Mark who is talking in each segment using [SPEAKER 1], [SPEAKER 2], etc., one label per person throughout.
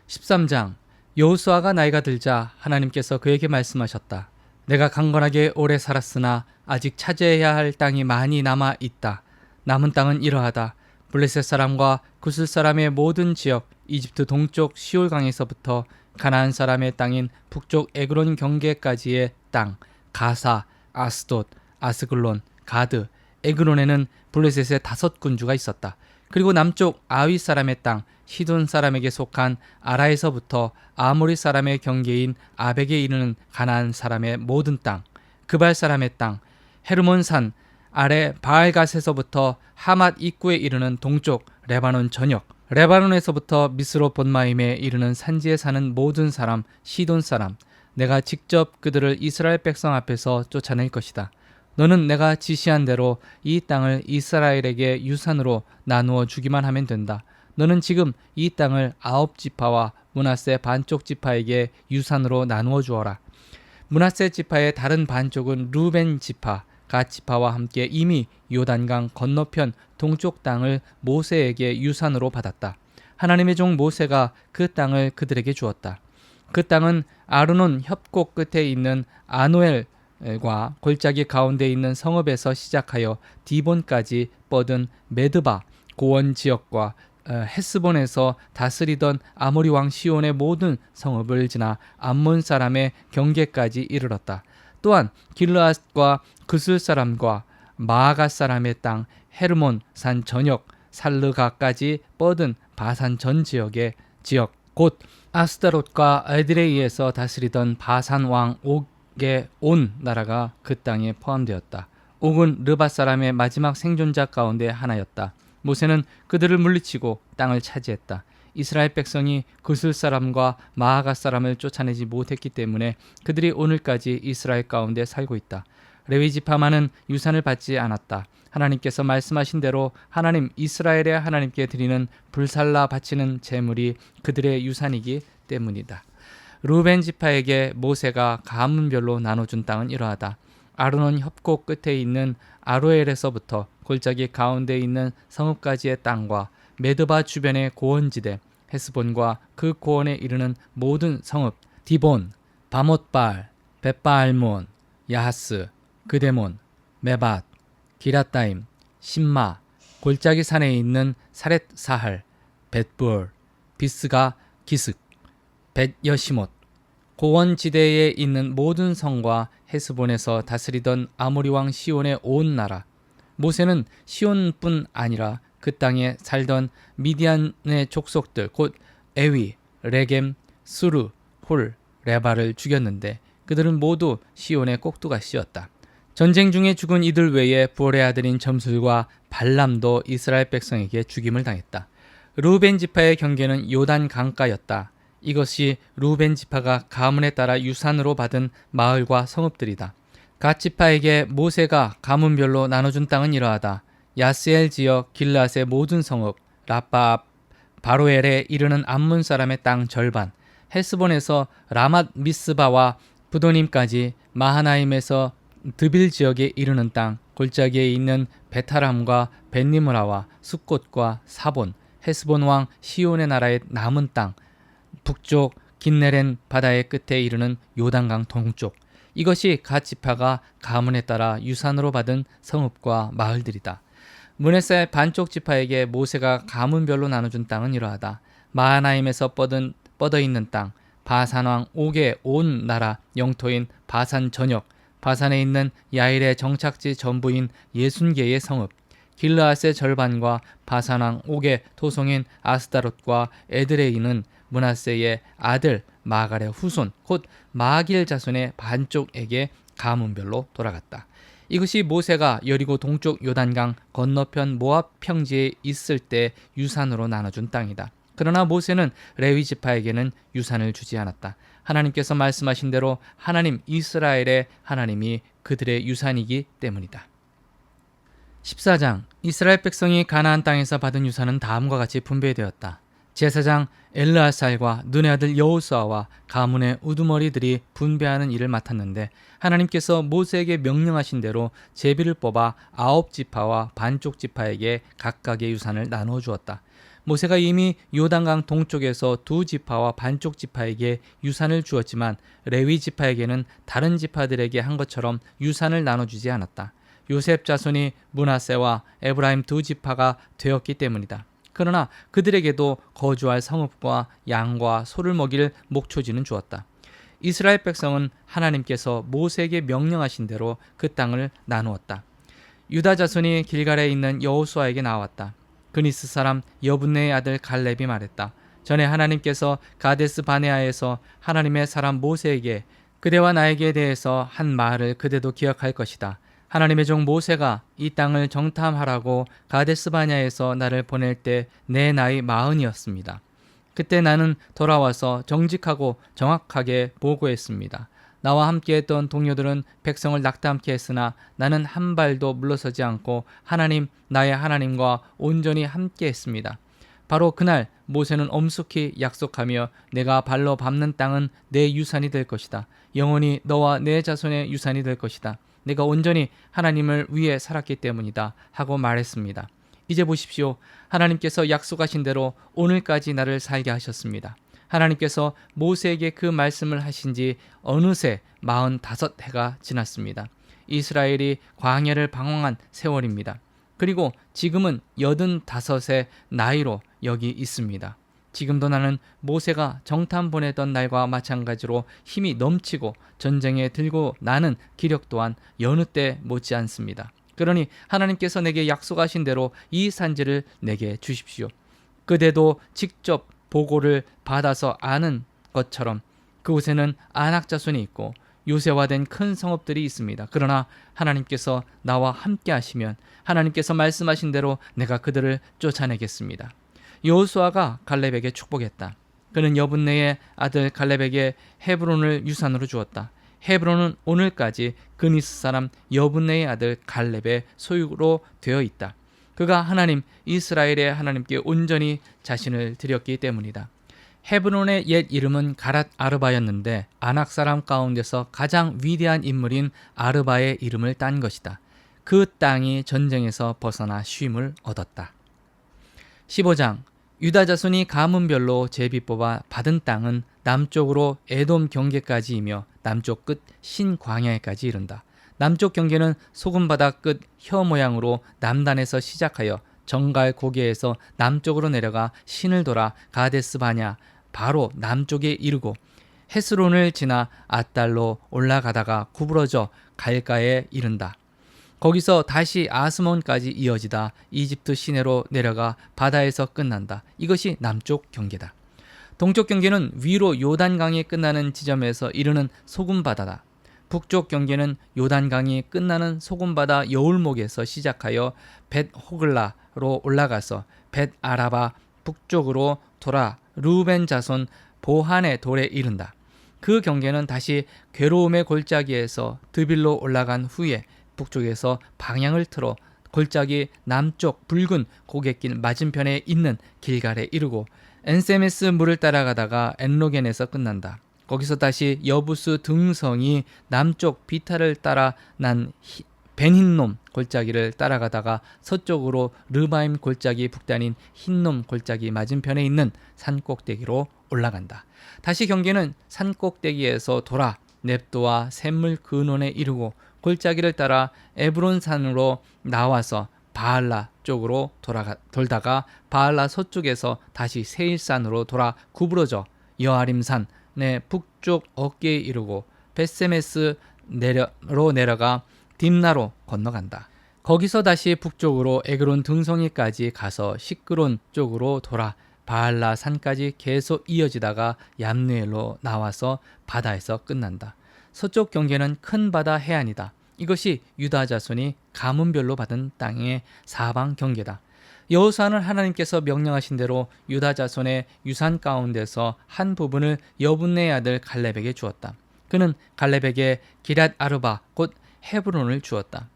[SPEAKER 1] 13장. 여호수아가 나이가 들자 하나님께서 그에게 말씀하셨다. 내가 강건하게 오래 살았으나 아직 차지해야 할 땅이 많이 남아 있다. 남은 땅은 이러하다. 블레셋 사람과 구슬 사람의 모든 지역, 이집트 동쪽 시올강에서부터 가나안 사람의 땅인 북쪽 에그론 경계까지의 땅, 가사, 아스돗, 아스글론, 가드, 에그론에는 블레셋의 5군주가 있었다. 그리고 남쪽 아위 사람의 땅, 시돈 사람에게 속한 아라에서부터 아모리 사람의 경계인 아벡에 이르는 가나안 사람의 모든 땅, 그발 사람의 땅, 헤르몬 산 아래 바알갓에서부터 하맛 입구에 이르는 동쪽 레바논 전역, 레바논에서부터 미스로 본마임에 이르는 산지에 사는 모든 사람, 시돈 사람, 내가 직접 그들을 이스라엘 백성 앞에서 쫓아낼 것이다. 너는 내가 지시한 대로 이 땅을 이스라엘에게 유산으로 나누어 주기만 하면 된다. 너는 지금 이 땅을 9지파와 므낫세 반쪽 지파에게 유산으로 나누어 주어라. 므낫세 지파의 다른 반쪽은 루벤 지파, 갓 지파와 함께 이미 요단강 건너편 동쪽 땅을 모세에게 유산으로 받았다. 하나님의 종 모세가 그 땅을 그들에게 주었다. 그 땅은 아르논 협곡 끝에 있는 아노엘과 골짜기 가운데 있는 성읍에서 시작하여 디본까지 뻗은 메드바 고원 지역과 헤스본에서 다스리던 아모리 왕 시온의 모든 성읍을 지나 암몬 사람의 경계까지 이르렀다. 또한 길르앗과 그술 사람과 마아갓 사람의 땅 헤르몬 산 전역 살르가까지 뻗은 바산 전 지역의 지역 곧 아스타롯과 에드레이에서 다스리던 바산 왕 옥의 온 나라가 그 땅에 포함되었다. 옥은 르밧 사람의 마지막 생존자 가운데 하나였다. 모세는 그들을 물리치고 땅을 차지했다. 이스라엘 백성이 그술 사람과 마아갓 사람을 쫓아내지 못했기 때문에 그들이 오늘까지 이스라엘 가운데 살고 있다. 레위 지파만은 유산을 받지 않았다. 하나님께서 말씀하신 대로 하나님 이스라엘의 하나님께 드리는 불살라 바치는 제물이 그들의 유산이기 때문이다. 루벤 지파에게 모세가 가문별로 나눠준 땅은 이러하다. 아르논 협곡 끝에 있는 아로엘에서부터 골짜기 가운데 있는 성읍까지의 땅과 메드바 주변의 고원지대, 헤스본과 그 고원에 이르는 모든 성읍, 디본, 바못발, 벳바알몬, 야하스, 그데몬, 메밧, 기랏다임, 심마, 골짜기 산에 있는 사렛 사할, 벳불, 비스가 기슭, 벳여시못, 고원지대에 있는 모든 성과 헤스본에서 다스리던 아모리 왕 시온의 온 나라. 모세는 시온뿐 아니라 그 땅에 살던 미디안의 족속들 곧 에위, 레겜, 수르, 홀, 레바를 죽였는데 그들은 모두 시온의 꼭두가 씨였다. 전쟁 중에 죽은 이들 외에 부올의 아들인 점술과 발람도 이스라엘 백성에게 죽임을 당했다. 루벤 지파의 경계는 요단 강가였다. 이것이 루벤 지파가 가문에 따라 유산으로 받은 마을과 성읍들이다. 갓 지파에게 모세가 가문별로 나눠준 땅은 이러하다. 야스엘 지역 길앗의 모든 성읍, 라빠 앞 바로엘에 이르는 암몬 사람의 땅 절반, 헤스본에서 라맛 미스바와 부도님까지 마하나임에서 드빌 지역에 이르는 땅, 골짜기에 있는 베타람과 벳니므라와 숫곳과 사본, 헤스본 왕 시온의 나라의 남은 땅, 북쪽 긴네렌 바다의 끝에 이르는 요단강 동쪽. 이것이 갓 지파가 가문에 따라 유산으로 받은 성읍과 마을들이다. 므낫세 반쪽 지파에게 모세가 가문별로 나눠준 땅은 이러하다. 마하나임에서 뻗어 있는 땅, 바산 왕 옥의 온 나라 영토인 바산 전역, 바산에 있는 야일의 정착지 전부인 60개의 성읍, 길르앗의 절반과 바산 왕 옥의 토성인 아스다롯과 에드레이는 므낫세의 아들 마갈의 후손 곧 마길 자손의 반쪽에게 가문별로 돌아갔다. 이것이 모세가 여리고 동쪽 요단강 건너편 모압 평지에 있을 때 유산으로 나눠준 땅이다. 그러나 모세는 레위 지파에게는 유산을 주지 않았다. 하나님께서 말씀하신 대로 하나님 이스라엘의 하나님이 그들의 유산이기 때문이다. 14장. 이스라엘 백성이 가나안 땅에서 받은 유산은 다음과 같이 분배되었다. 제사장 엘르아살과 눈의 아들 여호수아와 가문의 우두머리들이 분배하는 일을 맡았는데 하나님께서 모세에게 명령하신 대로 제비를 뽑아 9지파와 반쪽 지파에게 각각의 유산을 나누어 주었다. 모세가 이미 요단강 동쪽에서 두 지파와 반쪽 지파에게 유산을 주었지만 레위 지파에게는 다른 지파들에게 한 것처럼 유산을 나눠주지 않았다. 요셉 자손이 므낫세와 에브라임 두 지파가 되었기 때문이다. 그러나 그들에게도 거주할 성읍과 양과 소를 먹일 목초지는 주었다. 이스라엘 백성은 하나님께서 모세에게 명령하신 대로 그 땅을 나누었다. 유다 자손이 길갈에 있는 여호수아에게 나왔다. 그니스 사람 여분네의 아들 갈렙이 말했다. 전에 하나님께서 가데스 바네아에서 하나님의 사람 모세에게 그대와 나에게 대해서 한 말을 그대도 기억할 것이다. 하나님의 종 모세가 이 땅을 정탐하라고 가데스 바네아에서 나를 보낼 때 내 나이 40이었습니다. 그때 나는 돌아와서 정직하고 정확하게 보고했습니다. 나와 함께했던 동료들은 백성을 낙담케 했으나 나는 한 발도 물러서지 않고 하나님, 나의 하나님과 온전히 함께했습니다. 바로 그날 모세는 엄숙히 약속하며 내가 발로 밟는 땅은 내 유산이 될 것이다. 영원히 너와 내 자손의 유산이 될 것이다. 내가 온전히 하나님을 위해 살았기 때문이다 하고 말했습니다. 이제 보십시오. 하나님께서 약속하신 대로 오늘까지 나를 살게 하셨습니다. 하나님께서 모세에게 그 말씀을 하신 지 어느새 45해가 지났습니다. 이스라엘이 광야를 방황한 세월입니다. 그리고 지금은 85의 나이로 여기 있습니다. 지금도 나는 모세가 정탐 보내던 날과 마찬가지로 힘이 넘치고 전쟁에 들고 나는 기력 또한 여느 때 못지 않습니다. 그러니 하나님께서 내게 약속하신 대로 이 산지를 내게 주십시오. 그대도 직접 보고를 받아서 아는 것처럼 그곳에는 아낙 자손이 있고 요새화된 큰 성읍들이 있습니다. 그러나 하나님께서 나와 함께 하시면 하나님께서 말씀하신 대로 내가 그들을 쫓아내겠습니다. 여호수아가 갈렙에게 축복했다. 그는 여분네의 아들 갈렙에게 헤브론을 유산으로 주었다. 헤브론은 오늘까지 그니스 사람 여분네의 아들 갈렙의 소유로 되어 있다. 그가 하나님 이스라엘의 하나님께 온전히 자신을 드렸기 때문이다. 헤브론의 옛 이름은 가랏 아르바였는데 아낙 사람 가운데서 가장 위대한 인물인 아르바의 이름을 딴 것이다. 그 땅이 전쟁에서 벗어나 쉼을 얻었다. 15장 유다 자손이 가문별로 제비 뽑아 받은 땅은 남쪽으로 에돔 경계까지이며 남쪽 끝 신광야에까지 이른다. 남쪽 경계는 소금바다 끝 혀 모양으로 남단에서 시작하여 정갈 고개에서 남쪽으로 내려가 신을 돌아 가데스 바냐 바로 남쪽에 이르고 헤스론을 지나 아달로 올라가다가 구부러져 갈가에 이른다. 거기서 다시 아스몬까지 이어지다 이집트 시내로 내려가 바다에서 끝난다. 이것이 남쪽 경계다. 동쪽 경계는 위로 요단강이 끝나는 지점에서 이르는 소금바다다. 북쪽 경계는 요단강이 끝나는 소금바다 여울목에서 시작하여 벳호글라로 올라가서 벳아라바 북쪽으로 돌아 루벤 자손 보한의 돌에 이른다. 그 경계는 다시 괴로움의 골짜기에서 드빌로 올라간 후에 북쪽에서 방향을 틀어 골짜기 남쪽 붉은 고갯길 맞은편에 있는 길갈에 이르고 엔세메스 물을 따라가다가 엔로겐에서 끝난다. 거기서 다시 여부스 등성이 남쪽 비타를 따라 난 벤힌놈 골짜기를 따라가다가 서쪽으로 르바임 골짜기 북단인 흰놈 골짜기 맞은편에 있는 산꼭대기로 올라간다. 다시 경계는 산꼭대기에서 돌아 넵도와 샘물 근원에 이르고 골짜기를 따라 에브론 산으로 나와서 바알라 쪽으로 돌다가 바알라 서쪽에서 다시 세일산으로 돌아 구부러져 여아림산 내 북쪽 어깨에 이르고 벳세메스로 내려가 딥나로 건너간다. 거기서 다시 북쪽으로 에그론 등성이까지 가서 시끄론 쪽으로 돌아 바알라 산까지 계속 이어지다가 얌누엘로 나와서 바다에서 끝난다. 서쪽 경계는 큰 바다 해안이다. 이것이 유다 자손이 가문별로 받은 땅의 사방 경계다. 여호수아는 하나님께서 명령하신 대로 유다 자손의 유산 가운데서 한 부분을 여분네의 아들 갈렙에게 주었다. 그는 갈렙에게 기랏 아르바 곧 헤브론을 주었다.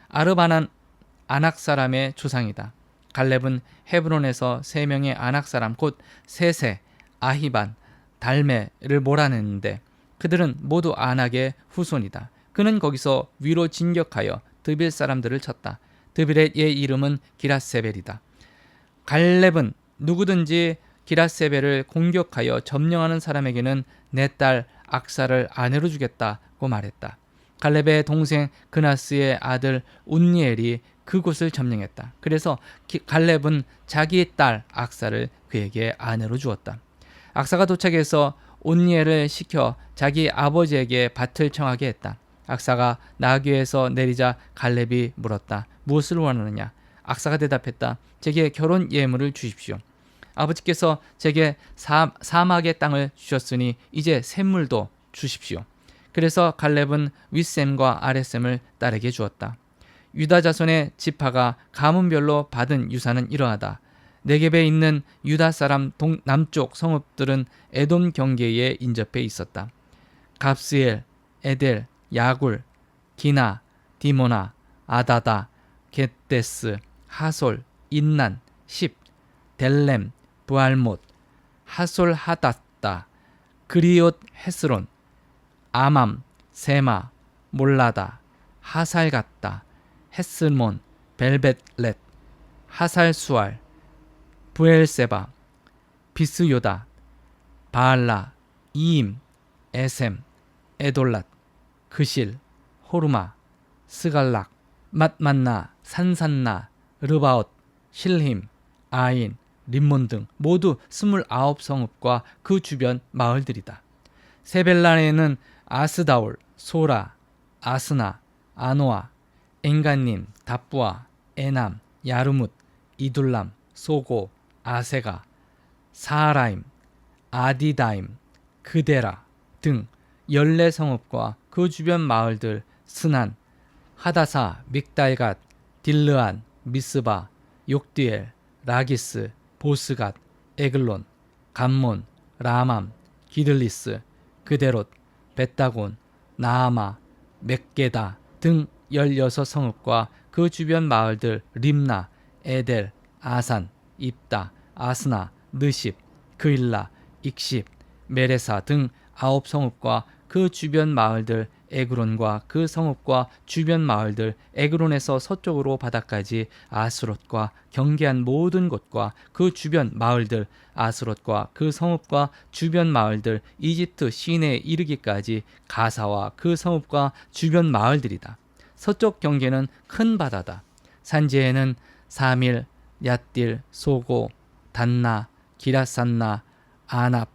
[SPEAKER 1] 아르바는 아낙 사람의 조상이다. 갈렙은 헤브론에서 3명의 아낙 사람 곧 세세, 아히반, 달메를 몰아냈는데 그들은 모두 아낙의 후손이다. 그는 거기서 위로 진격하여 드빌 사람들을 쳤다. 드빌의 옛 이름은 기랏세벨이다. 갈렙은 누구든지 기랏세벨을 공격하여 점령하는 사람에게는 내 딸 악사를 아내로 주겠다고 말했다. 갈렙의 동생 그나스의 아들 운니엘이 그곳을 점령했다. 그래서 갈렙은 자기 딸 악사를 그에게 아내로 주었다. 악사가 도착해서 온니엘을 시켜 자기 아버지에게 밭을 청하게 했다. 악사가 나귀에서 내리자 갈렙이 물었다. 무엇을 원하느냐? 악사가 대답했다. 제게 결혼 예물을 주십시오. 아버지께서 제게 사막의 땅을 주셨으니 이제 샘물도 주십시오. 그래서 갈렙은 윗셈과 아랫셈을 딸에게 주었다. 유다 자손의 지파가 가문별로 받은 유산은 이러하다. 네겝에 있는 유다 사람 남쪽 성읍들은 에돔 경계에 인접해 있었다. 갑스엘, 에델, 야굴, 기나, 디모나, 아다다, 겟데스, 하솔, 인난, 십, 델렘, 부알못, 하솔 하닷다, 그리옷 헤스론, 아맘, 세마, 몰라다, 하살갓다, 헤스몬, 벨벳렛, 하살수알, 부엘세바, 비스요다, 바알라, 이임, 에셈, 에돌랏, 그실, 호르마, 스갈락, 맛만나, 산산나, 르바옷, 실힘, 아인, 림몬 등 모두 29성읍과 그 주변 마을들이다. 세벨란에는 아스다올, 소라, 아스나, 아노아, 엔간님, 답부아, 에남, 야르뭇, 이둘람, 소고, 아세가, 사하라임, 아디다임, 그데라 등 14성읍과 그 주변 마을들 스난, 하다사, 믹달갓, 딜르안, 미스바, 욕디엘, 라기스, 보스갓, 에글론, 감몬, 라맘, 기들리스, 그데롯, 벳다곤, 나아마, 멕게다 등 16성읍과 그 주변 마을들 림나, 에델, 아산, 입다, 아스나, 느십, 그일라, 익십, 메레사 등 9성읍과 그 주변 마을들 에그론과 그 성읍과 주변 마을들 에그론에서 서쪽으로 바다까지 아스롯과 경계한 모든 곳과 그 주변 마을들 아스롯과 그 성읍과 주변 마을들 이집트 시내에 이르기까지 가사와 그 성읍과 주변 마을들이다. 서쪽 경계는 큰 바다다. 산지에는 사밀, 얏딜, 소고, 단나, 기라산나, 아납,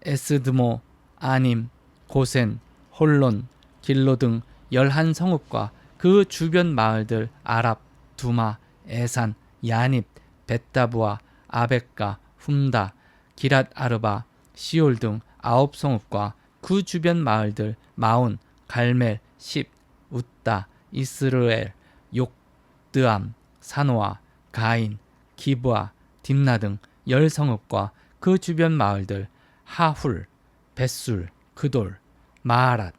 [SPEAKER 1] 에스드모, 아님, 고센, 홀론, 길로 등 11성읍과 그 주변 마을들 아랍, 두마, 에산, 야닙, 벳다부아, 아벡가, 훔다, 기랏 아르바, 시올 등 9성읍과 그 주변 마을들 마온, 갈멜, 십, 웃다, 이스르엘, 욕드암, 사노아, 가인, 기브아, 딥나 등 10성읍과 그 주변 마을들 하훌, 벳술, 그돌, 마하랏,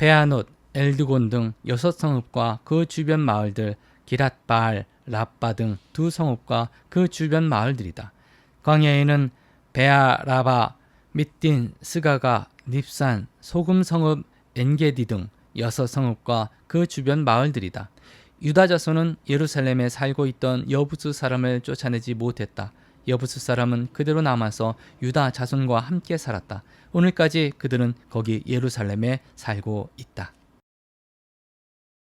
[SPEAKER 1] 베아노트, 엘드곤 등 6성읍과 그 주변 마을들 기랏바알, 라빠 등 2성읍과 그 주변 마을들이다. 광야에는 베아라바, 밑딘, 스가가, 닙산, 소금성읍, 엔게디 등 6성읍과 그 주변 마을들이다. 유다 자손은 예루살렘에 살고 있던 여부스 사람을 쫓아내지 못했다. 여부스 사람은 그대로 남아서 유다 자손과 함께 살았다. 오늘까지 그들은 거기 예루살렘에 살고 있다.